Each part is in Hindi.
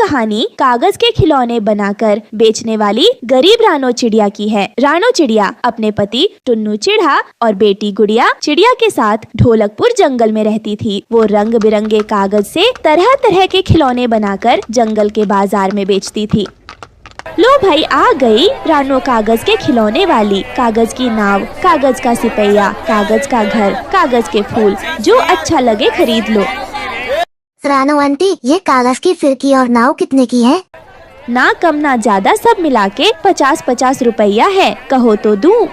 कहानी कागज के खिलौने बनाकर बेचने वाली गरीब रानो चिड़िया की है। रानो चिड़िया अपने पति टुन्नू चिढ़ा और बेटी गुड़िया चिड़िया के साथ ढोलकपुर जंगल में रहती थी। वो रंग बिरंगे कागज से तरह तरह के खिलौने बनाकर जंगल के बाजार में बेचती थी। लो भाई, आ गई रानो कागज के खिलौने वाली। कागज की नाव, कागज का सिपहिया, कागज का घर, कागज के फूल, जो अच्छा लगे खरीद लो। रानो आंटी, ये कागज की फिरकी और नाव कितने की है? ना कम ना ज्यादा, सब मिला के 50-50 रुपया है। कहो तो दूं?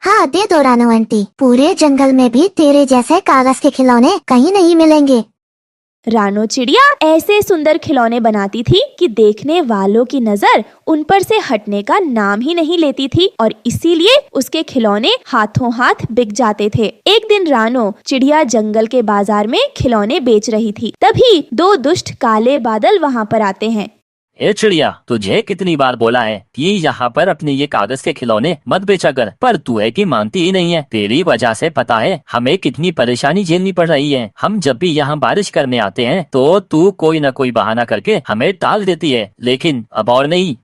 हाँ दे दो रानो आंटी। पूरे जंगल में भी तेरे जैसे कागज के खिलौने कहीं नहीं मिलेंगे। रानो चिड़िया ऐसे सुंदर खिलौने बनाती थी कि देखने वालों की नजर उन पर से हटने का नाम ही नहीं लेती थी और इसीलिए उसके खिलौने हाथों हाथ बिक जाते थे। एक दिन रानो चिड़िया जंगल के बाजार में खिलौने बेच रही थी, तभी दो दुष्ट काले बादल वहाँ पर आते हैं। ए चिड़िया, तुझे कितनी बार बोला है कि यहाँ पर अपने ये कागज के खिलौने मत बेचा कर, पर तू है कि मानती ही नहीं है। तेरी वजह से पता है हमें कितनी परेशानी झेलनी पड़ रही है। हम जब भी यहाँ बारिश करने आते हैं तो तू कोई न कोई बहाना करके हमें टाल देती है, लेकिन अब और नहीं।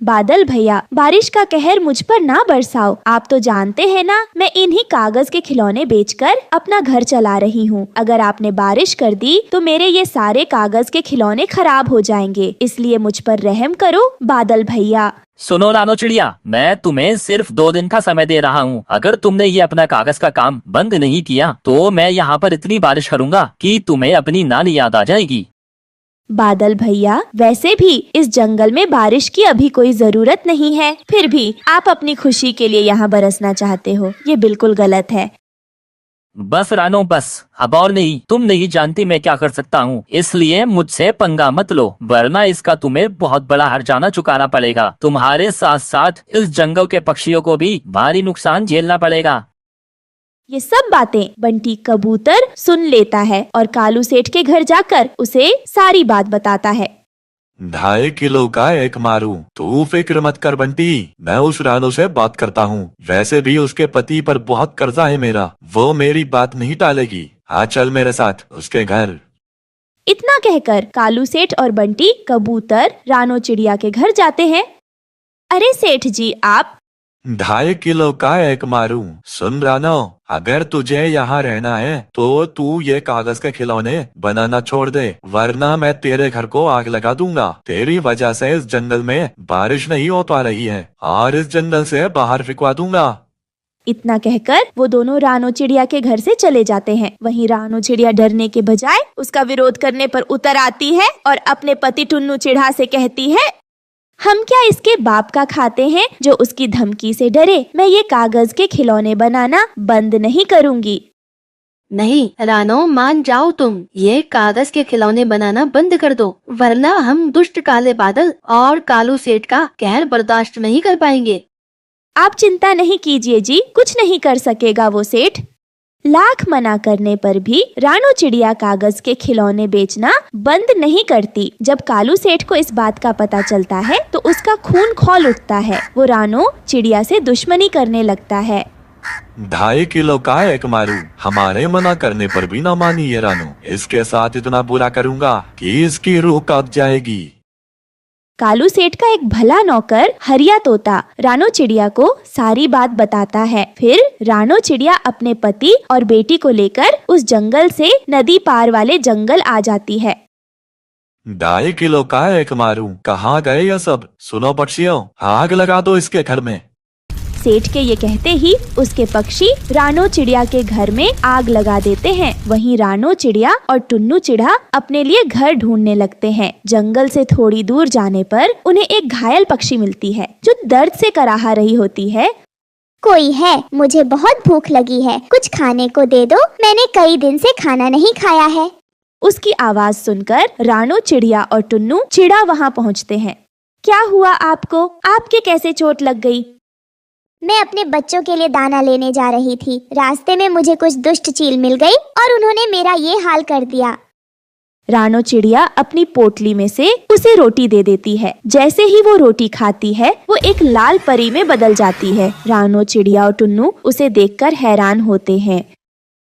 बादल भैया, बारिश का कहर मुझ पर ना बरसाओ। आप तो जानते हैं ना, मैं इन्हीं कागज के खिलौने बेचकर अपना घर चला रही हूँ। अगर आपने बारिश कर दी तो मेरे ये सारे कागज के खिलौने खराब हो जाएंगे, इसलिए मुझ पर रहम करो बादल भैया। सुनो रानो चिड़िया, मैं तुम्हें सिर्फ 2 दिन का समय दे रहा हूँ। अगर तुमने ये अपना कागज का काम बंद नहीं किया तो मैं यहाँ पर इतनी बारिश करूँगा कि तुम्हें अपनी नानी याद आ जाएगी। बादल भैया, वैसे भी इस जंगल में बारिश की अभी कोई जरूरत नहीं है, फिर भी आप अपनी खुशी के लिए यहाँ बरसना चाहते हो, ये बिल्कुल गलत है। बस रानो बस, अब और नहीं। तुम नहीं जानती मैं क्या कर सकता हूँ, इसलिए मुझसे पंगा मत लो, वरना इसका तुम्हें बहुत बड़ा हर्जाना चुकाना पड़ेगा। तुम्हारे साथ साथ इस जंगल के पक्षियों को भी भारी नुकसान झेलना पड़ेगा। ये सब बातें बंटी कबूतर सुन लेता है और कालू सेठ के घर जाकर उसे सारी बात बताता है। 2.5 किलो का एक मारू, तू फिक्र मत कर बंटी, मैं उस रानो से बात करता हूँ। वैसे भी उसके पति पर बहुत कर्जा है मेरा, वो मेरी बात नहीं टालेगी। हाँ चल मेरे साथ उसके घर। इतना कहकर कालू सेठ और बंटी कबूतर रानो चिड़िया के घर जाते हैं। अरे सेठ जी, आप 2.5 किलो का एक मारू। सुन रानो, अगर तुझे यहाँ रहना है तो तू ये कागज के खिलौने बनाना छोड़ दे, वरना मैं तेरे घर को आग लगा दूंगा। तेरी वजह से इस जंगल में बारिश नहीं हो पा रही है और इस जंगल से बाहर फिकवा दूंगा। इतना कहकर वो दोनों रानो चिड़िया के घर से चले जाते हैं। वहीं रानो चिड़िया डरने के बजाय उसका विरोध करने पर उतर आती है और अपने पति टुन्नू चिढ़ा से कहती है, हम क्या इसके बाप का खाते हैं जो उसकी धमकी से डरे। मैं ये कागज के खिलौने बनाना बंद नहीं करूंगी। नहीं रानो, मान जाओ तुम, ये कागज के खिलौने बनाना बंद कर दो, वरना हम दुष्ट काले बादल और कालू सेठ का कहर बर्दाश्त नहीं कर पाएंगे। आप चिंता नहीं कीजिए जी, कुछ नहीं कर सकेगा वो सेठ। लाख मना करने पर भी रानो चिड़िया कागज के खिलौने बेचना बंद नहीं करती। जब कालू सेठ को इस बात का पता चलता है तो उसका खून खौल उठता है। वो रानो चिड़िया से दुश्मनी करने लगता है। 2.5 किलो का एक मारू, हमारे मना करने पर भी ना मानी ये रानो। इसके साथ इतना बुरा करूंगा कि इसकी रूह कांप जाएगी। कालू सेठ का एक भला नौकर हरिया तोता रानो चिड़िया को सारी बात बताता है। फिर रानो चिड़िया अपने पति और बेटी को लेकर उस जंगल से नदी पार वाले जंगल आ जाती है। 2.5 किलो का एक मारू, कहाँ गए ये सब? सुनो पक्षियों, आग लगा दो इसके घर में। सेठ के ये कहते ही उसके पक्षी रानो चिड़िया के घर में आग लगा देते हैं। वहीं रानो चिड़िया और टुन्नू चिढ़ा अपने लिए घर ढूंढने लगते हैं। जंगल से थोड़ी दूर जाने पर उन्हें एक घायल पक्षी मिलती है जो दर्द से कराह रही होती है। कोई है? मुझे बहुत भूख लगी है, कुछ खाने को दे दो, मैंने कई दिन से खाना नहीं खाया है। उसकी आवाज सुनकर रानो चिड़िया और टुन्नू चिढ़ा वहाँ पहुँचते हैं। क्या हुआ आपको? आपके कैसे चोट लग गई? मैं अपने बच्चों के लिए दाना लेने जा रही थी, रास्ते में मुझे कुछ दुष्ट चील मिल गई और उन्होंने मेरा ये हाल कर दिया। रानो चिड़िया अपनी पोटली में से उसे रोटी दे देती है। जैसे ही वो रोटी खाती है वो एक लाल परी में बदल जाती है। रानो चिड़िया और टुन्नू उसे देखकर हैरान होते हैं।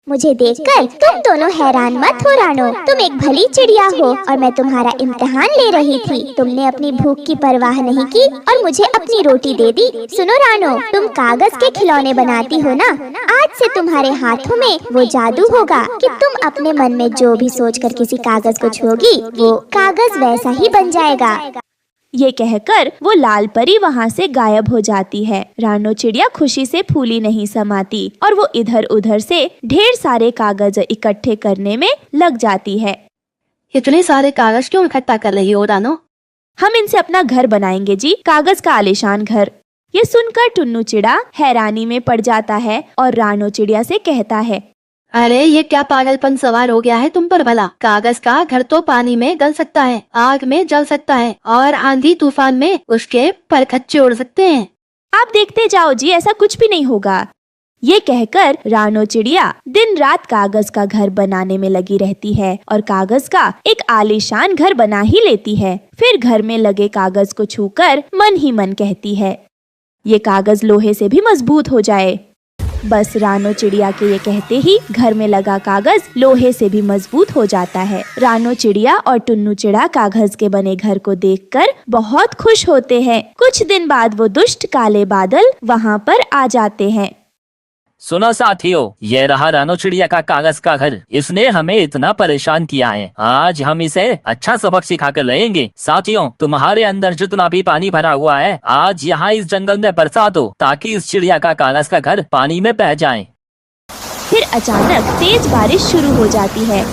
मुझे देखकर तुम दोनों हैरान मत हो रानो, तुम एक भली चिड़िया हो और मैं तुम्हारा इम्तिहान ले रही थी। तुमने अपनी भूख की परवाह नहीं की और मुझे अपनी रोटी दे दी। सुनो रानो, तुम कागज के खिलौने बनाती हो ना, आज से तुम्हारे हाथों में वो जादू होगा कि तुम अपने मन में जो भी सोचकर किसी कागज को छूओगी वो कागज वैसा ही बन जाएगा। ये कहकर वो लाल परी वहाँ से गायब हो जाती है। रानो चिड़िया खुशी से फूली नहीं समाती और वो इधर उधर से ढेर सारे कागज इकट्ठे करने में लग जाती है। इतने सारे कागज क्यों इकट्ठा कर रही हो रानो? हम इनसे अपना घर बनाएंगे जी, कागज का आलीशान घर। ये सुनकर टुन्नू चिड़ा हैरानी में पड़ जाता है और रानो चिड़िया से कहता है, अरे ये क्या पागलपन सवार हो गया है तुम पर भला? कागज का घर तो पानी में गल सकता है, आग में जल सकता है और आंधी तूफान में उसके परखच्चे उड़ सकते हैं। आप देखते जाओ जी, ऐसा कुछ भी नहीं होगा। ये कहकर रानो चिड़िया दिन रात कागज का घर बनाने में लगी रहती है और कागज का एक आलीशान घर बना ही लेती है। फिर घर में लगे कागज को छूकर मन ही मन कहती है, ये कागज लोहे से भी मजबूत हो जाए। बस रानो चिड़िया के ये कहते ही घर में लगा कागज लोहे से भी मजबूत हो जाता है। रानो चिड़िया और टुन्नू चिड़ा कागज के बने घर को देखकर बहुत खुश होते हैं। कुछ दिन बाद वो दुष्ट काले बादल वहाँ पर आ जाते हैं। सुनो साथियों, ये रहा रानो चिड़िया का कागज का घर। इसने हमें इतना परेशान किया है, आज हम इसे अच्छा सबक सिखा कर रहेंगे। साथियों, तुम्हारे अंदर जितना भी पानी भरा हुआ है आज यहाँ इस जंगल में बरसा दो ताकि इस चिड़िया का कागज का घर पानी में बह जाए। फिर अचानक तेज बारिश शुरू हो जाती है।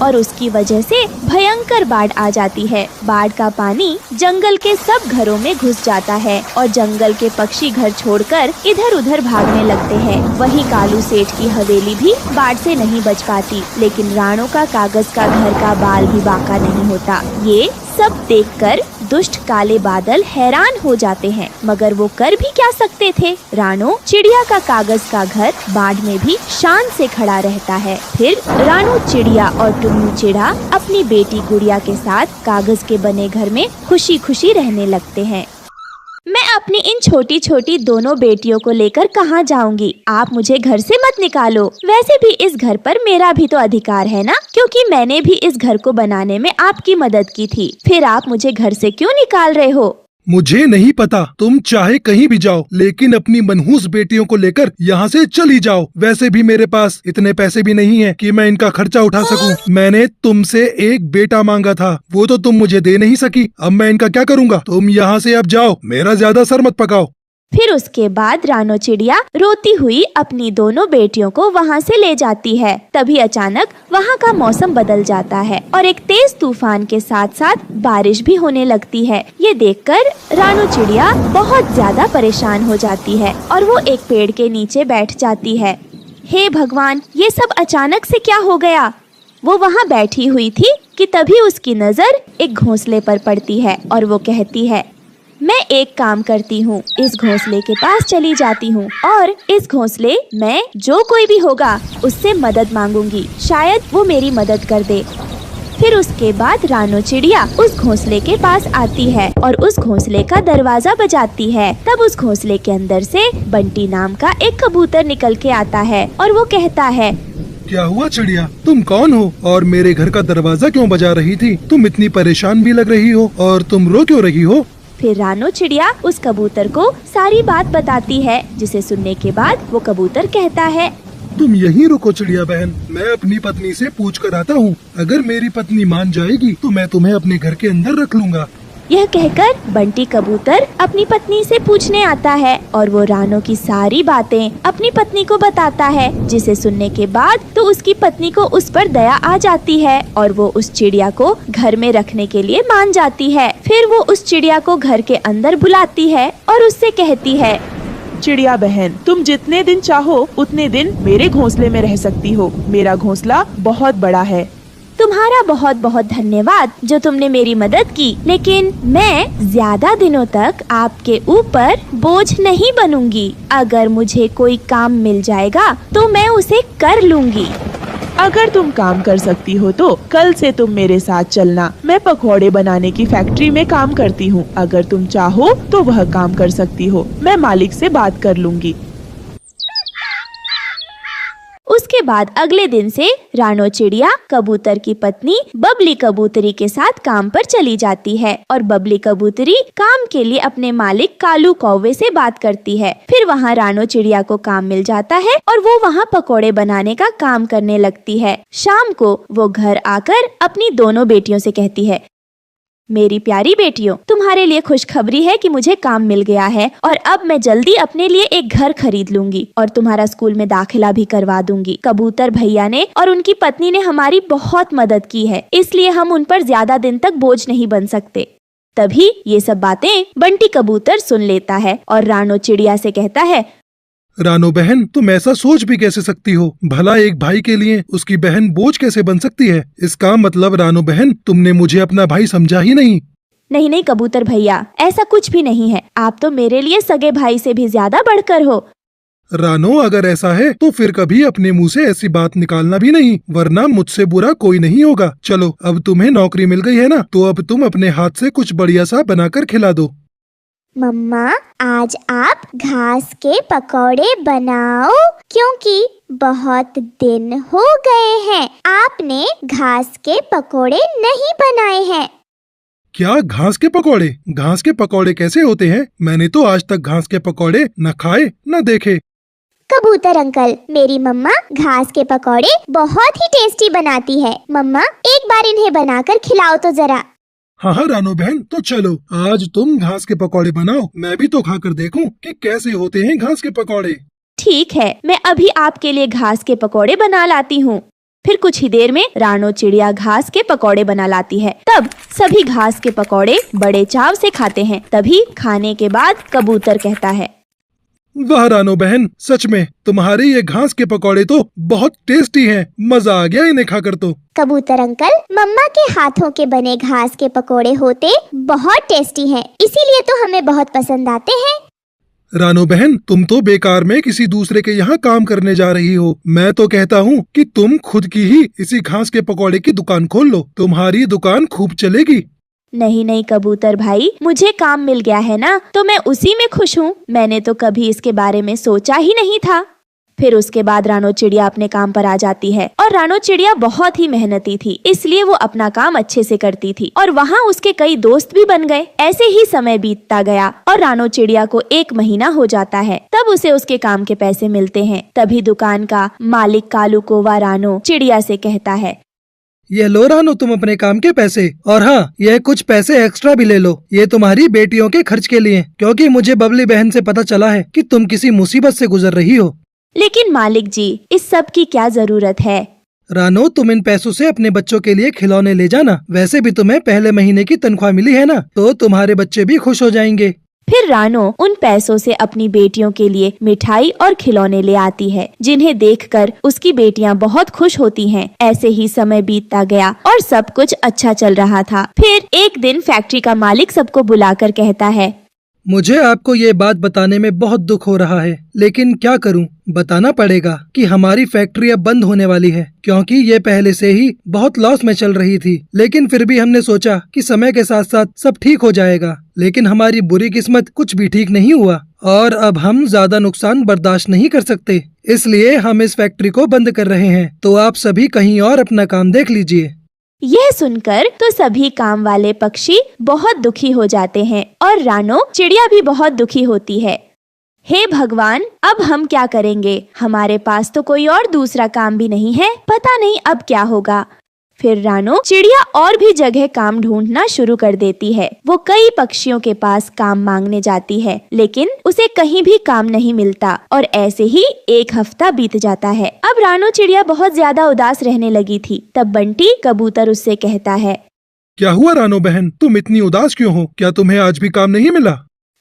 और उसकी वजह से भयंकर बाढ़ आ जाती है। बाढ़ का पानी जंगल के सब घरों में घुस जाता है और जंगल के पक्षी घर छोड़कर इधर उधर भागने लगते हैं। वहीं कालू सेठ की हवेली भी बाढ़ से नहीं बच पाती, लेकिन रानो का कागज का घर का बाल भी बाका नहीं होता। ये सब देखकर दुष्ट काले बादल हैरान हो जाते हैं, मगर वो कर भी क्या सकते थे। रानो चिड़िया का कागज का घर बाढ़ में भी शान से खड़ा रहता है। फिर रानो चिड़िया और टुन्नू चिड़ा अपनी बेटी गुड़िया के साथ कागज के बने घर में खुशी खुशी रहने लगते हैं। मैं अपनी इन छोटी छोटी दोनों बेटियों को लेकर कहाँ जाऊंगी? आप मुझे घर से मत निकालो। वैसे भी इस घर पर मेरा भी तो अधिकार है ना, क्योंकि मैंने भी इस घर को बनाने में आपकी मदद की थी। फिर आप मुझे घर से क्यों निकाल रहे हो? मुझे नहीं पता, तुम चाहे कहीं भी जाओ, लेकिन अपनी मनहूस बेटियों को लेकर यहाँ से चली जाओ। वैसे भी मेरे पास इतने पैसे भी नहीं है कि मैं इनका खर्चा उठा सकूं। मैंने तुमसे एक बेटा मांगा था, वो तो तुम मुझे दे नहीं सकी। अब मैं इनका क्या करूँगा? तुम यहाँ से अब जाओ, मेरा ज्यादा सर मत पकाओ। फिर उसके बाद रानो चिड़िया रोती हुई अपनी दोनों बेटियों को वहाँ से ले जाती है। तभी अचानक वहाँ का मौसम बदल जाता है और एक तेज तूफान के साथ साथ बारिश भी होने लगती है। ये देखकर रानो चिड़िया बहुत ज्यादा परेशान हो जाती है और वो एक पेड़ के नीचे बैठ जाती है। हे भगवान, ये सब अचानक से क्या हो गया? वो वहाँ बैठी हुई थी कि तभी उसकी नजर एक घोंसले पर पड़ती है और वो कहती है, मैं एक काम करती हूँ, इस घोंसले के पास चली जाती हूँ और इस घोंसले में जो कोई भी होगा उससे मदद मांगूंगी, शायद वो मेरी मदद कर दे। फिर उसके बाद रानो चिड़िया उस घोंसले के पास आती है और उस घोंसले का दरवाजा बजाती है। तब उस घोंसले के अंदर से बंटी नाम का एक कबूतर निकल के आता है और वो कहता है, क्या हुआ चिड़िया, तुम कौन हो और मेरे घर का दरवाजा क्यों बजा रही थी? तुम इतनी परेशान भी लग रही हो और तुम रो क्यों रही हो? फिर रानो चिड़िया उस कबूतर को सारी बात बताती है, जिसे सुनने के बाद वो कबूतर कहता है, तुम यहीं रुको चिड़िया बहन, मैं अपनी पत्नी से पूछ कर आता हूँ। अगर मेरी पत्नी मान जाएगी तो मैं तुम्हें अपने घर के अंदर रख लूँगा। यह कहकर बंटी कबूतर अपनी पत्नी से पूछने आता है और वो रानो की सारी बातें अपनी पत्नी को बताता है, जिसे सुनने के बाद तो उसकी पत्नी को उस पर दया आ जाती है और वो उस चिड़िया को घर में रखने के लिए मान जाती है। फिर वो उस चिड़िया को घर के अंदर बुलाती है और उससे कहती है, चिड़िया बहन, तुम जितने दिन चाहो उतने दिन मेरे घोंसले में रह सकती हो। मेरा घोंसला बहुत बड़ा है। तुम्हारा बहुत बहुत धन्यवाद जो तुमने मेरी मदद की, लेकिन मैं ज्यादा दिनों तक आपके ऊपर बोझ नहीं बनूंगी। अगर मुझे कोई काम मिल जाएगा तो मैं उसे कर लूंगी। अगर तुम काम कर सकती हो तो कल से तुम मेरे साथ चलना। मैं पकौड़े बनाने की फैक्ट्री में काम करती हूँ। अगर तुम चाहो तो वह काम कर सकती हो। मैं मालिक से बात कर लूंगी। उसके बाद अगले दिन से रानो चिड़िया कबूतर की पत्नी बबली कबूतरी के साथ काम पर चली जाती है और बबली कबूतरी काम के लिए अपने मालिक कालू कौवे से बात करती है। फिर वहाँ रानो चिड़िया को काम मिल जाता है और वो वहाँ पकोड़े बनाने का काम करने लगती है। शाम को वो घर आकर अपनी दोनों बेटियों से कहती है, मेरी प्यारी बेटियों, तुम्हारे लिए खुशखबरी है कि मुझे काम मिल गया है और अब मैं जल्दी अपने लिए एक घर खरीद लूंगी और तुम्हारा स्कूल में दाखिला भी करवा दूंगी। कबूतर भैया ने और उनकी पत्नी ने हमारी बहुत मदद की है, इसलिए हम उन पर ज्यादा दिन तक बोझ नहीं बन सकते। तभी ये सब बातें बंटी कबूतर सुन लेता है और रानो चिड़िया से कहता है, रानो बहन, तुम ऐसा सोच भी कैसे सकती हो? भला एक भाई के लिए उसकी बहन बोझ कैसे बन सकती है? इसका मतलब रानो बहन, तुमने मुझे अपना भाई समझा ही नहीं। नहीं नहीं कबूतर भैया, ऐसा कुछ भी नहीं है। आप तो मेरे लिए सगे भाई से भी ज्यादा बढ़कर हो। रानो, अगर ऐसा है तो फिर कभी अपने मुंह से ऐसी बात निकालना भी नहीं, वरना मुझसे बुरा कोई नहीं होगा। चलो, अब तुम्हें नौकरी मिल गई है ना, तो अब तुम अपने हाथ से कुछ बढ़िया सा बनाकर खिला दो। मम्मा, आज आप घास के पकौड़े बनाओ, क्योंकि बहुत दिन हो गए हैं आपने घास के पकौड़े नहीं बनाए हैं। क्या घास के पकौड़े? घास के पकौड़े कैसे होते हैं? मैंने तो आज तक घास के पकौड़े न खाए न देखे। कबूतर अंकल, मेरी मम्मा घास के पकौड़े बहुत ही टेस्टी बनाती है। मम्मा, एक बार इन्हें बनाकर खिलाओ तो जरा। हाँ हाँ रानो बहन, तो चलो आज तुम घास के पकौड़े बनाओ, मैं भी तो खाकर देखूं कि कैसे होते हैं घास के पकौड़े। ठीक है, मैं अभी आपके लिए घास के पकौड़े बना लाती हूँ। फिर कुछ ही देर में रानो चिड़िया घास के पकौड़े बना लाती है। तब सभी घास के पकौड़े बड़े चाव से खाते हैं। तभी खाने के बाद कबूतर कहता है, वाह रानो बहन, सच में तुम्हारे ये घास के पकौड़े तो बहुत टेस्टी हैं। मजा आ गया इन्हें खाकर तो। कबूतर अंकल, मम्मा के हाथों के बने घास के पकोड़े होते बहुत टेस्टी हैं, इसीलिए तो हमें बहुत पसंद आते हैं। रानो बहन, तुम तो बेकार में किसी दूसरे के यहाँ काम करने जा रही हो। मैं तो कहता हूँ कि तुम खुद की ही इसी घास के पकौड़े की दुकान खोल लो, तुम्हारी दुकान खूब चलेगी। नहीं नहीं कबूतर भाई, मुझे काम मिल गया है ना, तो मैं उसी में खुश हूँ। मैंने तो कभी इसके बारे में सोचा ही नहीं था। फिर उसके बाद रानो चिड़िया अपने काम पर आ जाती है और रानो चिड़िया बहुत ही मेहनती थी, इसलिए वो अपना काम अच्छे से करती थी और वहाँ उसके कई दोस्त भी बन गए। ऐसे ही समय बीतता गया और रानो चिड़िया को 1 महीना हो जाता है। तब उसे उसके काम के पैसे मिलते हैं। तभी दुकान का मालिक कालू कौवा रानो चिड़िया से कहता है, ये लो रानो, तुम अपने काम के पैसे, और हाँ, यह कुछ पैसे एक्स्ट्रा भी ले लो। ये तुम्हारी बेटियों के खर्च के लिए, क्योंकि मुझे बबली बहन से पता चला है कि तुम किसी मुसीबत से गुजर रही हो। लेकिन मालिक जी, इस सब की क्या जरूरत है? रानो, तुम इन पैसों से अपने बच्चों के लिए खिलौने ले जाना। वैसे भी तुम्हें पहले महीने की तनख्वाह मिली है ना, तो तुम्हारे बच्चे भी खुश हो जाएंगे। फिर रानो उन पैसों से अपनी बेटियों के लिए मिठाई और खिलौने ले आती है, जिन्हें देखकर उसकी बेटियां बहुत खुश होती हैं। ऐसे ही समय बीतता गया और सब कुछ अच्छा चल रहा था। फिर एक दिन फैक्ट्री का मालिक सबको बुलाकर कहता है, मुझे आपको ये बात बताने में बहुत दुख हो रहा है, लेकिन क्या करूं, बताना पड़ेगा कि हमारी फैक्ट्री अब बंद होने वाली है, क्योंकि ये पहले से ही बहुत लॉस में चल रही थी। लेकिन फिर भी हमने सोचा कि समय के साथ साथ सब ठीक हो जाएगा। लेकिन हमारी बुरी किस्मत कुछ भी ठीक नहीं हुआ और अब हम ज्यादा नुकसान बर्दाश्त नहीं कर सकते, इसलिए हम इस फैक्ट्री को बंद कर रहे हैं। तो आप सभी कहीं और अपना काम देख लीजिए। यह सुनकर तो सभी काम वाले पक्षी बहुत दुखी हो जाते हैं और रानो चिड़िया भी बहुत दुखी होती है। हे भगवान, अब हम क्या करेंगे? हमारे पास तो कोई और दूसरा काम भी नहीं है, पता नहीं अब क्या होगा। फिर रानो चिड़िया और भी जगह काम ढूंढना शुरू कर देती है। वो कई पक्षियों के पास काम मांगने जाती है, लेकिन उसे कहीं भी काम नहीं मिलता और ऐसे ही 1 हफ्ता बीत जाता है। अब रानो चिड़िया बहुत ज्यादा उदास रहने लगी थी। तब बंटी कबूतर उससे कहता है, क्या हुआ रानो बहन, तुम इतनी उदास क्यों हो? क्या तुम्हें आज भी काम नहीं मिला?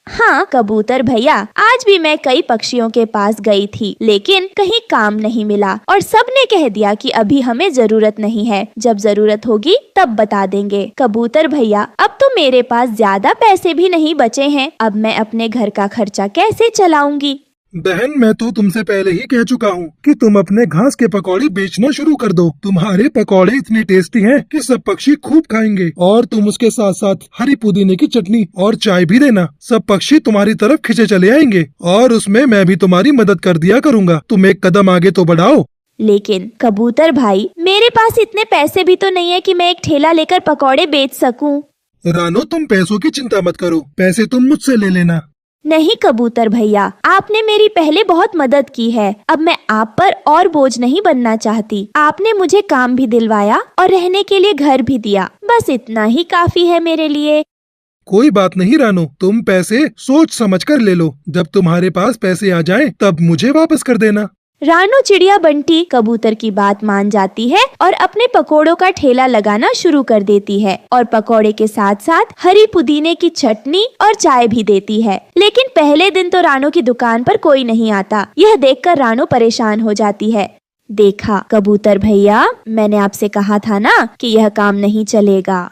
हाँ कबूतर भैया, आज भी मैं कई पक्षियों के पास गई थी, लेकिन कहीं काम नहीं मिला और सबने कह दिया कि अभी हमें जरूरत नहीं है, जब जरूरत होगी तब बता देंगे। कबूतर भैया, अब तो मेरे पास ज्यादा पैसे भी नहीं बचे हैं, अब मैं अपने घर का खर्चा कैसे चलाऊंगी? बहन, मैं तो तुमसे पहले ही कह चुका हूँ कि तुम अपने घास के पकौड़े बेचना शुरू कर दो। तुम्हारे पकौड़े इतने टेस्टी हैं कि सब पक्षी खूब खाएंगे, और तुम उसके साथ साथ हरी पुदीने की चटनी और चाय भी देना। सब पक्षी तुम्हारी तरफ खिंचे चले आएंगे और उसमें मैं भी तुम्हारी मदद कर दिया करूँगा। तुम एक कदम आगे तो बढ़ाओ। लेकिन कबूतर भाई, मेरे पास इतने पैसे भी तो नहीं है कि मैं एक ठेला लेकर पकौड़े बेच सकूं। रानो, तुम पैसों की चिंता मत करो, पैसे तुम मुझसे ले लेना। नहीं कबूतर भैया, आपने मेरी पहले बहुत मदद की है, अब मैं आप पर और बोझ नहीं बनना चाहती। आपने मुझे काम भी दिलवाया और रहने के लिए घर भी दिया, बस इतना ही काफी है मेरे लिए। कोई बात नहीं रानो, तुम पैसे सोच समझ कर ले लो। जब तुम्हारे पास पैसे आ जाएं, तब मुझे वापस कर देना। रानो चिड़िया बंटी कबूतर की बात मान जाती है और अपने पकोड़ों का ठेला लगाना शुरू कर देती है और पकोड़े के साथ साथ हरी पुदीने की चटनी और चाय भी देती है। लेकिन पहले दिन तो रानो की दुकान पर कोई नहीं आता। यह देखकर रानो परेशान हो जाती है। देखा कबूतर भैया, मैंने आपसे कहा था ना कि यह काम नहीं चलेगा।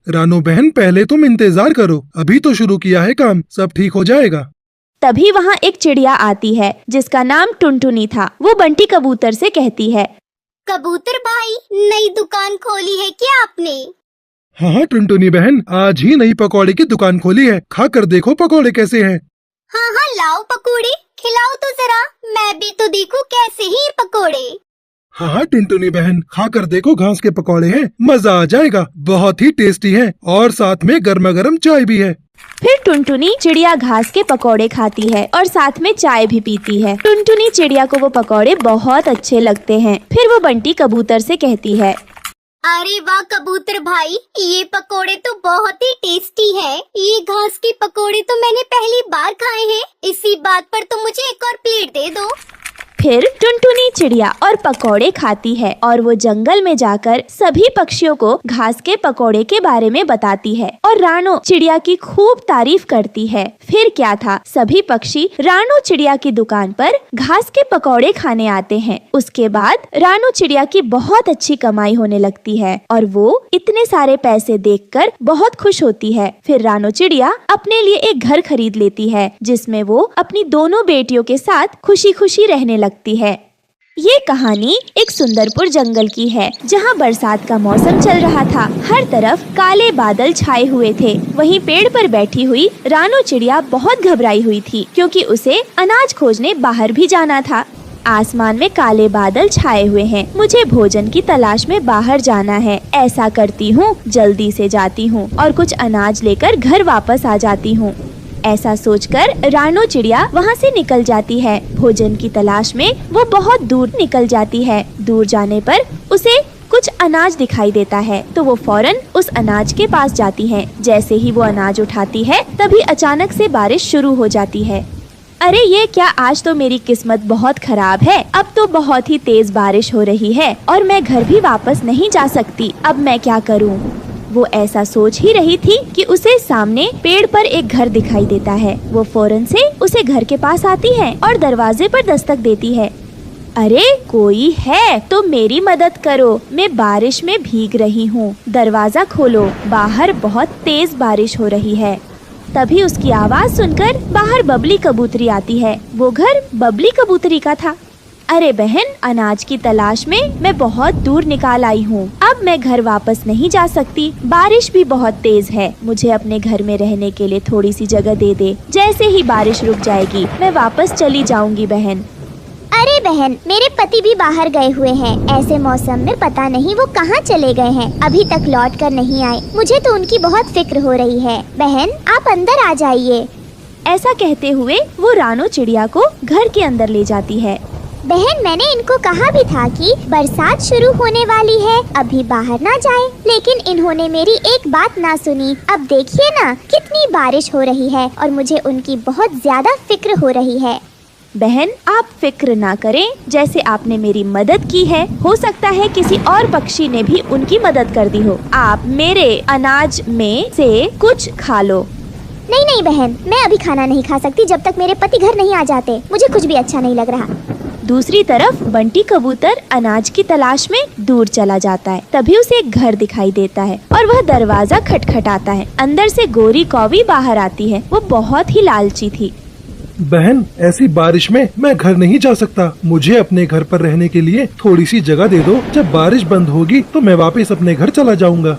रानो बहन, पहले तुम इंतजार करो, अभी तो शुरू किया है काम, सब ठीक हो जाएगा। तभी वहाँ एक चिड़िया आती है जिसका नाम टुनटुनी था। वो बंटी कबूतर से कहती है, कबूतर भाई, नई दुकान खोली है क्या आपने? हाँ टुनटुनी बहन, आज ही नई पकौड़े की दुकान खोली है। खा कर देखो पकौड़े कैसे हैं। हाँ हाँ, लाओ पकोड़े, खिलाओ तो जरा, मैं भी तो देखूं कैसे ही पकोड़े। हाँ टुनटुनी बहन, खा कर देखो, घास के पकौड़े हैं, मजा आ जाएगा, बहुत ही टेस्टी हैं और साथ में गर्मा गर्म चाय भी है। फिर टुनटुनी चिड़िया घास के पकौड़े खाती है और साथ में चाय भी पीती है। टुनटुनी चिड़िया को वो पकौड़े बहुत अच्छे लगते हैं। फिर वो बंटी कबूतर से कहती है, अरे वाह कबूतर भाई, ये पकोड़े तो बहुत ही टेस्टी है। ये घास के पकोड़े तो मैंने पहली बार खाए हैं। इसी बात पर तो मुझे एक और प्लेट दे दो। फिर टुनटुनी चिड़िया और पकौड़े खाती है और वो जंगल में जाकर सभी पक्षियों को घास के पकौड़े के बारे में बताती है और रानो चिड़िया की खूब तारीफ करती है। फिर क्या था, सभी पक्षी रानो चिड़िया की दुकान पर घास के पकौड़े खाने आते हैं। उसके बाद रानो चिड़िया की बहुत अच्छी कमाई होने लगती है और वो इतने सारे पैसे देखकर बहुत खुश होती है। फिर रानो चिड़िया अपने लिए एक घर खरीद लेती है जिसमें वो अपनी दोनों बेटियों के साथ खुशी खुशी रहने लगती है। ये कहानी एक सुंदरपुर जंगल की है जहाँ बरसात का मौसम चल रहा था। हर तरफ काले बादल छाए हुए थे। वहीं पेड़ पर बैठी हुई रानो चिड़िया बहुत घबराई हुई थी क्योंकि उसे अनाज खोजने बाहर भी जाना था। आसमान में काले बादल छाए हुए हैं, मुझे भोजन की तलाश में बाहर जाना है। ऐसा करती हूँ, जल्दी से जाती हूँ और कुछ अनाज लेकर घर वापस आ जाती हूँ। ऐसा सोचकर रानो चिड़िया वहाँ से निकल जाती है। भोजन की तलाश में वो बहुत दूर निकल जाती है। दूर जाने पर उसे कुछ अनाज दिखाई देता है तो वो फौरन उस अनाज के पास जाती है। जैसे ही वो अनाज उठाती है तभी अचानक से बारिश शुरू हो जाती है। अरे ये क्या, आज तो मेरी किस्मत बहुत खराब है। अब तो बहुत ही तेज बारिश हो रही है और मैं घर भी वापस नहीं जा सकती। अब मैं क्या करूँ? वो ऐसा सोच ही रही थी कि उसे सामने पेड़ पर एक घर दिखाई देता है। वो फौरन से उसे घर के पास आती है और दरवाजे पर दस्तक देती है। अरे कोई है तो मेरी मदद करो, मैं बारिश में भीग रही हूँ, दरवाजा खोलो, बाहर बहुत तेज बारिश हो रही है। तभी उसकी आवाज सुनकर बाहर बबली कबूतरी आती है। वो घर बबली कबूतरी का था। अरे बहन, अनाज की तलाश में मैं बहुत दूर निकाल आई हूँ। अब मैं घर वापस नहीं जा सकती, बारिश भी बहुत तेज है। मुझे अपने घर में रहने के लिए थोड़ी सी जगह दे दे। जैसे ही बारिश रुक जाएगी मैं वापस चली जाऊंगी बहन। अरे बहन, मेरे पति भी बाहर गए हुए हैं। ऐसे मौसम में पता नहीं वो कहाँ चले गए हैं, अभी तक लौट कर नहीं आए। मुझे तो उनकी बहुत फिक्र हो रही है। बहन, आप अंदर आ जाइए। ऐसा कहते हुए वो रानो चिड़िया को घर के अंदर ले जाती है। बहन, मैंने इनको कहा भी था कि बरसात शुरू होने वाली है, अभी बाहर ना जाएं, लेकिन इन्होंने मेरी एक बात ना सुनी। अब देखिए ना कितनी बारिश हो रही है और मुझे उनकी बहुत ज्यादा फिक्र हो रही है। बहन, आप फिक्र ना करें। जैसे आपने मेरी मदद की है, हो सकता है किसी और पक्षी ने भी उनकी मदद कर दी हो। आप मेरे अनाज में से कुछ खा लो। नहीं नहीं बहन, मैं अभी खाना नहीं खा सकती जब तक मेरे पति घर नहीं आ जाते। मुझे कुछ भी अच्छा नहीं लग रहा। दूसरी तरफ बंटी कबूतर अनाज की तलाश में दूर चला जाता है। तभी उसे एक घर दिखाई देता है और वह दरवाजा खटखटाता है। अंदर से गोरी कौवी बाहर आती है। वो बहुत ही लालची थी। बहन, ऐसी बारिश में मैं घर नहीं जा सकता। मुझे अपने घर पर रहने के लिए थोड़ी सी जगह दे दो। जब बारिश बंद होगी तो मैं वापस अपने घर चला जाऊंगा।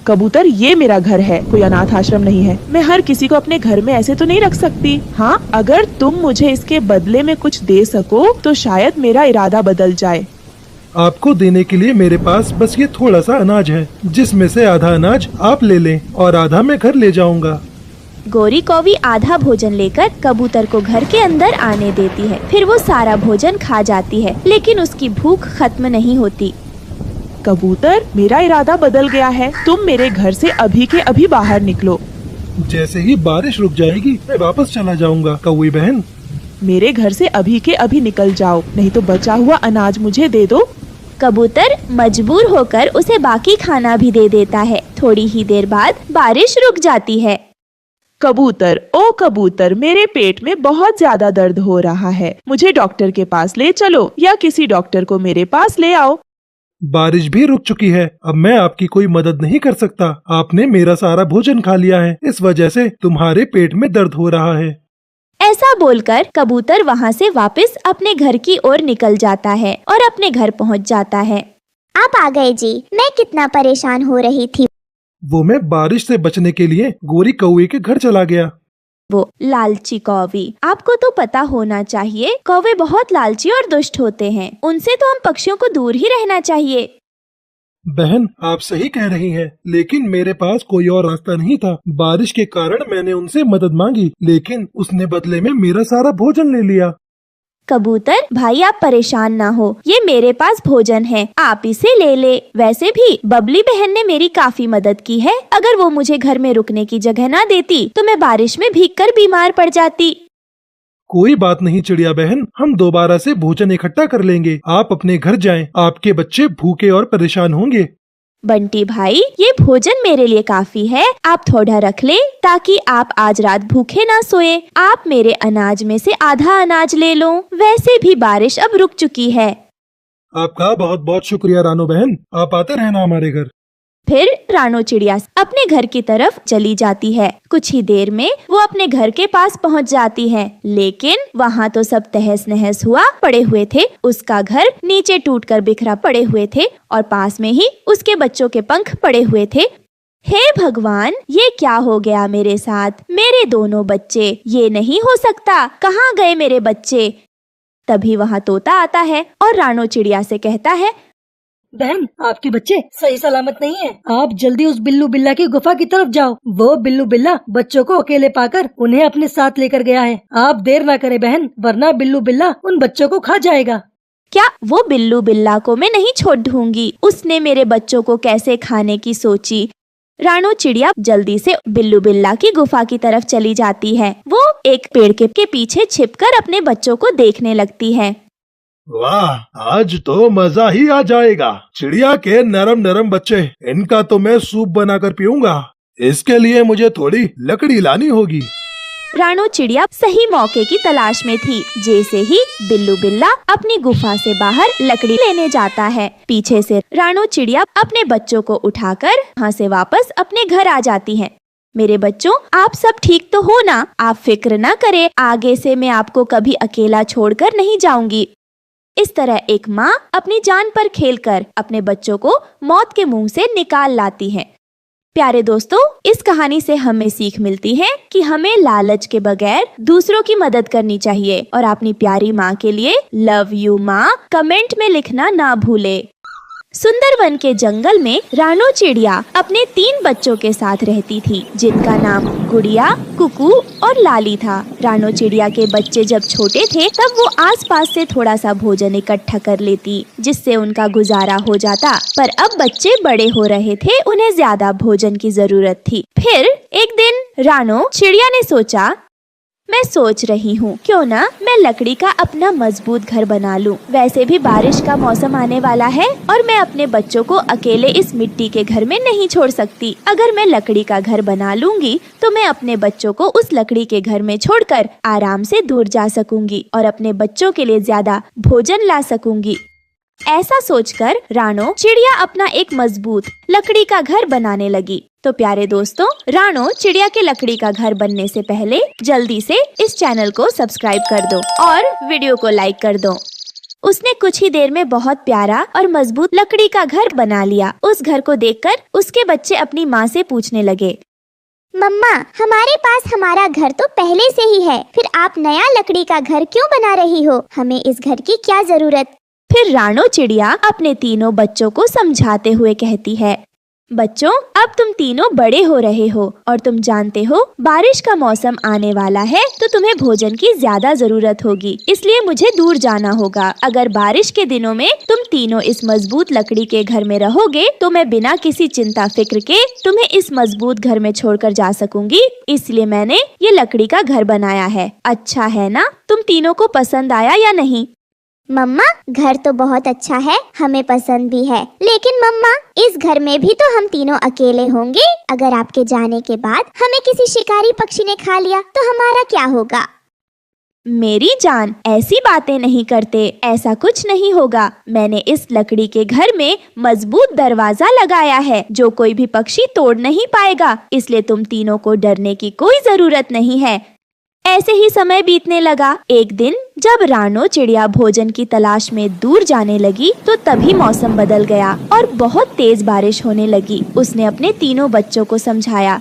कबूतर, ये मेरा घर है, कोई अनाथ आश्रम नहीं है। मैं हर किसी को अपने घर में ऐसे तो नहीं रख सकती। हाँ, अगर तुम मुझे इसके बदले में कुछ दे सको तो शायद मेरा इरादा बदल जाए। आपको देने के लिए मेरे पास बस ये थोड़ा सा अनाज है, जिसमें से आधा अनाज आप ले लें और आधा मैं घर ले जाऊंगा। गोरी कौवी आधा भोजन लेकर कबूतर को घर के अंदर आने देती है। फिर वो सारा भोजन खा जाती है, लेकिन उसकी भूख खत्म नहीं होती। कबूतर, मेरा इरादा बदल गया है। तुम मेरे घर से अभी के अभी बाहर निकलो। जैसे ही बारिश रुक जाएगी मैं वापस चला जाऊंगा। कौवी बहन, मेरे घर से अभी के अभी निकल जाओ, नहीं तो बचा हुआ अनाज मुझे दे दो। कबूतर मजबूर होकर उसे बाकी खाना भी दे देता है। थोड़ी ही देर बाद बारिश रुक जाती है। कबूतर, ओ कबूतर, मेरे पेट में बहुत ज्यादा दर्द हो रहा है। मुझे डॉक्टर के पास ले चलो या किसी डॉक्टर को मेरे पास ले आओ। बारिश भी रुक चुकी है। अब मैं आपकी कोई मदद नहीं कर सकता। आपने मेरा सारा भोजन खा लिया है, इस वजह से तुम्हारे पेट में दर्द हो रहा है। ऐसा बोलकर कबूतर वहाँ से वापस अपने घर की ओर निकल जाता है और अपने घर पहुँच जाता है। आप आ गए जी। मैं कितना परेशान हो रही थी। वो मैं बारिश से बचने के लिए गोरी कौवे के घर चला गया। वो लालची कौवी, आपको तो पता होना चाहिए कौवे बहुत लालची और दुष्ट होते हैं। उनसे तो हम पक्षियों को दूर ही रहना चाहिए। बहन, आप सही कह रही हैं, लेकिन मेरे पास कोई और रास्ता नहीं था। बारिश के कारण मैंने उनसे मदद मांगी, लेकिन उसने बदले में मेरा सारा भोजन ले लिया। कबूतर भाई, आप परेशान ना हो, ये मेरे पास भोजन है, आप इसे ले ले। वैसे भी बबली बहन ने मेरी काफी मदद की है। अगर वो मुझे घर में रुकने की जगह ना देती तो मैं बारिश में भीगकर बीमार पड़ जाती। कोई बात नहीं चिड़िया बहन, हम दोबारा से भोजन इकट्ठा कर लेंगे। आप अपने घर जाएं, आपके बच्चे भूखे और परेशान होंगे। बंटी भाई, ये भोजन मेरे लिए काफी है, आप थोड़ा रख ले ताकि आप आज रात भूखे ना सोए। आप मेरे अनाज में से आधा अनाज ले लो। वैसे भी बारिश अब रुक चुकी है। आपका बहुत बहुत शुक्रिया रानो बहन, आप आते रहना हमारे घर। फिर रानो चिड़िया अपने घर की तरफ चली जाती है। कुछ ही देर में वो अपने घर के पास पहुंच जाती है, लेकिन वहाँ तो सब तहस नहस हुआ पड़े हुए थे। उसका घर नीचे टूटकर बिखरा पड़े हुए थे और पास में ही उसके बच्चों के पंख पड़े हुए थे। हे भगवान, ये क्या हो गया मेरे साथ? मेरे दोनों बच्चे, ये नहीं हो सकता, कहाँ गए मेरे बच्चे? तभी वहाँ तोता आता है और रानो चिड़िया से कहता है, बहन, आपके बच्चे सही सलामत नहीं हैं। आप जल्दी उस बिल्लू बिल्ला की गुफा की तरफ जाओ। वो बिल्लू बिल्ला बच्चों को अकेले पाकर उन्हें अपने साथ लेकर गया है। आप देर ना करें बहन, वरना बिल्लू बिल्ला उन बच्चों को खा जाएगा। क्या वो बिल्लू बिल्ला को मैं नहीं छोड़ दूंगी? उसने मेरे बच्चों को कैसे खाने की सोची। रानो चिड़िया जल्दी से बिल्लू बिल्ला की गुफा की तरफ चली जाती है। वो एक पेड़ के पीछे छिपकर अपने बच्चों को देखने लगती है। वाह, आज तो मजा ही आ जाएगा। चिड़िया के नरम नरम बच्चे, इनका तो मैं सूप बनाकर पीऊंगा। इसके लिए मुझे थोड़ी लकड़ी लानी होगी। रानो चिड़िया सही मौके की तलाश में थी। जैसे ही बिल्लू बिल्ला अपनी गुफा से बाहर लकड़ी लेने जाता है, पीछे से रानो चिड़िया अपने बच्चों को उठाकर वहाँ से वापस अपने घर आ जाती है। मेरे बच्चों, आप सब ठीक तो हो ना? आप फिक्र ना करें, आगे से मैं आपको कभी अकेला छोड़कर नहीं जाऊंगी। इस तरह एक माँ अपनी जान पर खेलकर अपने बच्चों को मौत के मुंह से निकाल लाती है। प्यारे दोस्तों, इस कहानी से हमें सीख मिलती है कि हमें लालच के बगैर दूसरों की मदद करनी चाहिए और अपनी प्यारी माँ के लिए लव यू माँ कमेंट में लिखना ना भूले। सुंदरवन के जंगल में रानो चिड़िया अपने 3 बच्चों के साथ रहती थी, जिनका नाम गुड़िया, कुकू और लाली था। रानो चिड़िया के बच्चे जब छोटे थे तब वो आसपास से थोड़ा सा भोजन इकट्ठा कर लेती, जिससे उनका गुजारा हो जाता। पर अब बच्चे बड़े हो रहे थे, उन्हें ज्यादा भोजन की जरूरत थी। फिर एक दिन रानो चिड़िया ने सोचा, मैं सोच रही हूँ क्यों ना मैं लकड़ी का अपना मजबूत घर बना लूँ। वैसे भी बारिश का मौसम आने वाला है और मैं अपने बच्चों को अकेले इस मिट्टी के घर में नहीं छोड़ सकती। अगर मैं लकड़ी का घर बना लूंगी तो मैं अपने बच्चों को उस लकड़ी के घर में छोड़कर आराम से दूर जा सकूंगी और अपने बच्चों के लिए ज्यादा भोजन ला सकूंगी। ऐसा सोचकर रानो चिड़िया अपना एक मजबूत लकड़ी का घर बनाने लगी। तो प्यारे दोस्तों, रानो चिड़िया के लकड़ी का घर बनने से पहले जल्दी से इस चैनल को सब्सक्राइब कर दो और वीडियो को लाइक कर दो। उसने कुछ ही देर में बहुत प्यारा और मजबूत लकड़ी का घर बना लिया। उस घर को देखकर उसके बच्चे अपनी माँ से पूछने लगे, मम्मा, हमारे पास हमारा घर तो पहले से ही है, फिर आप नया लकड़ी का घर क्यों बना रही हो? हमें इस घर की क्या जरूरत? फिर रानो चिड़िया अपने तीनों बच्चों को समझाते हुए कहती है, बच्चों, अब तुम तीनों बड़े हो रहे हो और तुम जानते हो बारिश का मौसम आने वाला है तो तुम्हें भोजन की ज्यादा जरूरत होगी, इसलिए मुझे दूर जाना होगा। अगर बारिश के दिनों में तुम तीनों इस मजबूत लकड़ी के घर में रहोगे तो मैं बिना किसी चिंता फिक्र के तुम्हें इस मजबूत घर में छोड़कर जा सकूंगी, इसलिए मैंने ये लकड़ी का घर बनाया है। अच्छा है ना? तुम तीनों को पसंद आया या नहीं? मम्मा, घर तो बहुत अच्छा है, हमें पसंद भी है, लेकिन मम्मा, इस घर में भी तो हम तीनों अकेले होंगे। अगर आपके जाने के बाद हमें किसी शिकारी पक्षी ने खा लिया तो हमारा क्या होगा? मेरी जान, ऐसी बातें नहीं करते, ऐसा कुछ नहीं होगा। मैंने इस लकड़ी के घर में मजबूत दरवाजा लगाया है जो कोई भी पक्षी तोड़ नहीं पाएगा, इसलिए तुम तीनों को डरने की कोई जरूरत नहीं है। ऐसे ही समय बीतने लगा। एक दिन जब रानो चिड़िया भोजन की तलाश में दूर जाने लगी तो तभी मौसम बदल गया और बहुत तेज बारिश होने लगी। उसने अपने तीनों बच्चों को समझाया,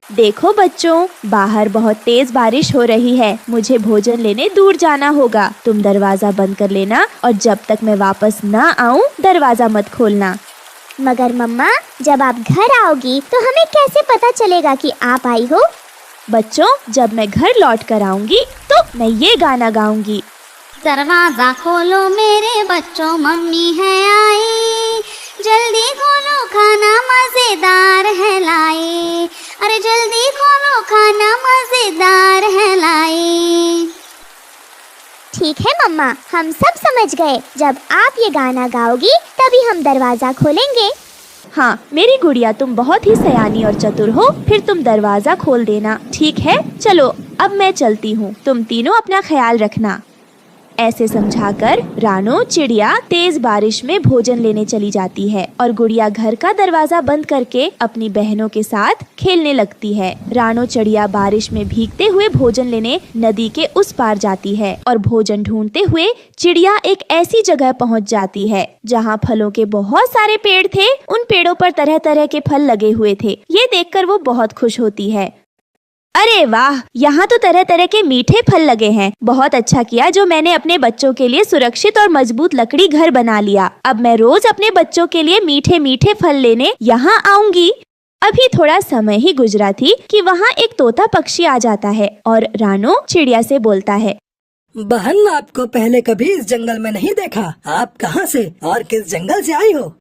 देखो बच्चों, बाहर बहुत तेज बारिश हो रही है, मुझे भोजन लेने दूर जाना होगा। तुम दरवाजा बंद कर लेना और जब तक मैं वापस ना आऊं दरवाजा मत खोलना। मगर मम्मा, जब आप घर आओगी तो हमें कैसे पता चलेगा कि आप आई हो? बच्चों, जब मैं घर लौट कर आऊंगी तो मैं ये गाना गाऊंगी, दरवाजा खोलो मेरे बच्चों, मम्मी है आई, जल्दी खोलो खाना मजेदार है लाए, अरे जल्दी खोलो खाना मजेदार है लाए। ठीक है मम्मा, हम सब समझ गए। जब आप ये गाना गाओगी तभी हम दरवाजा खोलेंगे। हाँ मेरी गुड़िया, तुम बहुत ही सयानी और चतुर हो, फिर तुम दरवाजा खोल देना। ठीक है, चलो अब मैं चलती हूँ, तुम तीनों अपना ख्याल रखना। ऐसे समझाकर रानो चिड़िया तेज बारिश में भोजन लेने चली जाती है और गुड़िया घर का दरवाजा बंद करके अपनी बहनों के साथ खेलने लगती है। रानो चिड़िया बारिश में भीगते हुए भोजन लेने नदी के उस पार जाती है और भोजन ढूंढते हुए चिड़िया एक ऐसी जगह पहुंच जाती है जहां फलों के बहुत सारे पेड़ थे। उन पेड़ों पर तरह तरह के फल लगे हुए थे। ये देखकर वो बहुत खुश होती है। अरे वाह, यहाँ तो तरह तरह के मीठे फल लगे हैं। बहुत अच्छा किया जो मैंने अपने बच्चों के लिए सुरक्षित और मजबूत लकड़ी घर बना लिया। अब मैं रोज अपने बच्चों के लिए मीठे मीठे फल लेने यहाँ आऊंगी। अभी थोड़ा समय ही गुजरा थी कि वहाँ एक तोता पक्षी आ जाता है और रानो चिड़िया से बोलता है, बहन, आपको पहले कभी इस जंगल में नहीं देखा। आप कहाँ से और किस जंगल से आई हो?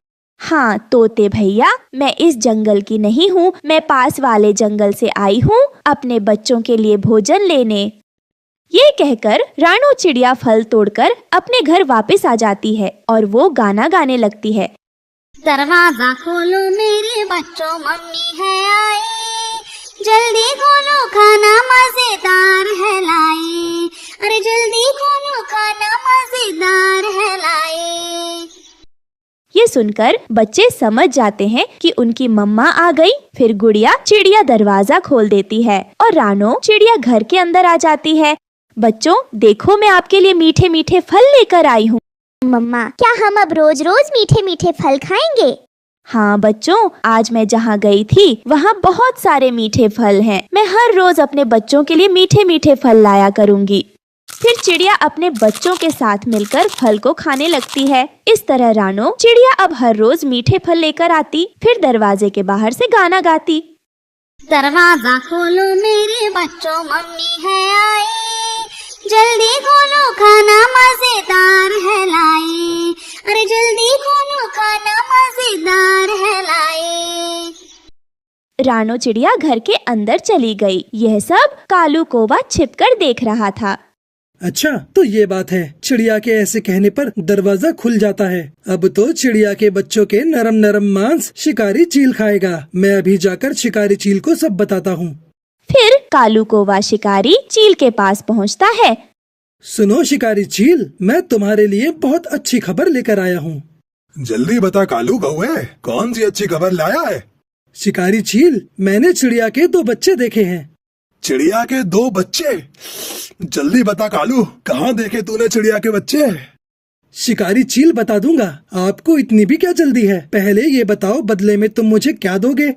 हाँ तोते भैया, मैं इस जंगल की नहीं हूँ, मैं पास वाले जंगल से आई हूँ अपने बच्चों के लिए भोजन लेने। ये कहकर रानो चिड़िया फल तोड़कर अपने घर वापस आ जाती है और वो गाना गाने लगती है, दरवाजा खोलो मेरे बच्चों, मम्मी है आई, जल्दी खोलो खाना मजेदार है लाए, अरे जल्दी खोलो खाना मजेदार है लाए। ये सुनकर बच्चे समझ जाते हैं कि उनकी मम्मा आ गई। फिर गुड़िया चिड़िया दरवाजा खोल देती है और रानो चिड़िया घर के अंदर आ जाती है। बच्चों देखो, मैं आपके लिए मीठे मीठे फल लेकर आई हूँ। मम्मा, क्या हम अब रोज रोज मीठे मीठे फल खाएंगे? हाँ बच्चों, आज मैं जहाँ गई थी वहाँ बहुत सारे मीठे फल हैं। मैं हर रोज अपने बच्चों के लिए मीठे मीठे फल लाया करूँगी। फिर चिड़िया अपने बच्चों के साथ मिलकर फल को खाने लगती है। इस तरह रानो चिड़िया अब हर रोज मीठे फल लेकर आती, फिर दरवाजे के बाहर से गाना गाती, दरवाजा खोलो मेरे बच्चों, मम्मी है आई, जल्दी खोलो खाना मजेदार है लाए, अरे जल्दी खोलो खाना मजेदार है लाए। रानो चिड़िया घर के अंदर चली गई। यह सब कालू कौवा छिपकर देख रहा था। अच्छा, तो ये बात है। चिड़िया के ऐसे कहने पर दरवाजा खुल जाता है। अब तो चिड़िया के बच्चों के नरम नरम मांस शिकारी चील खाएगा। मैं अभी जाकर शिकारी चील को सब बताता हूँ। फिर कालू कौवा शिकारी चील के पास पहुँचता है। सुनो शिकारी चील, मैं तुम्हारे लिए बहुत अच्छी खबर लेकर आया हूँ। जल्दी बता कालू कौवे, कौन सी अच्छी खबर लाया है? शिकारी चील, मैंने चिड़िया के 2 बच्चे देखे हैं। चिड़िया के 2 बच्चे? जल्दी बता कालू, कहाँ देखे तूने चिड़िया के बच्चे? शिकारी चील, बता दूंगा। आपको इतनी भी क्या जल्दी है? पहले ये बताओ, बदले में तुम मुझे क्या दोगे?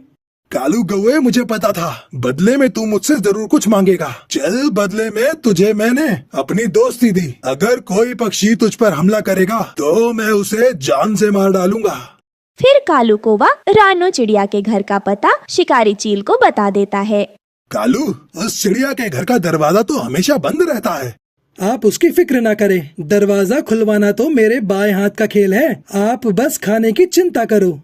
कालू कौवे, मुझे पता था बदले में तू मुझसे जरूर कुछ मांगेगा। चल, बदले में तुझे मैंने अपनी दोस्ती दी। अगर कोई पक्षी तुझ पर हमला करेगा तो मैं उसे जान से मार डालूंगा। फिर कालू कौवा रानो चिड़िया के घर का पता शिकारी चील को बता देता है। कालू, उस चिड़िया के घर का दरवाजा तो हमेशा बंद रहता है। आप उसकी फिक्र ना करें, दरवाजा खुलवाना तो मेरे बाएं हाथ का खेल है। आप बस खाने की चिंता करो।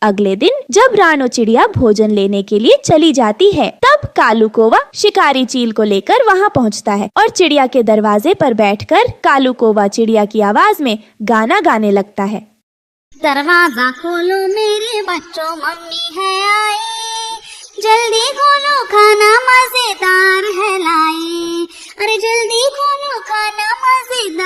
अगले दिन जब रानो चिड़िया भोजन लेने के लिए चली जाती है, तब कालू कौवा शिकारी चील को लेकर वहाँ पहुँचता है और चिड़िया के दरवाजे पर बैठकर कालू कौवा चिड़िया की आवाज में गाना गाने लगता है। दरवाजा खोलो मेरे बच्चों, मम्मी है आई।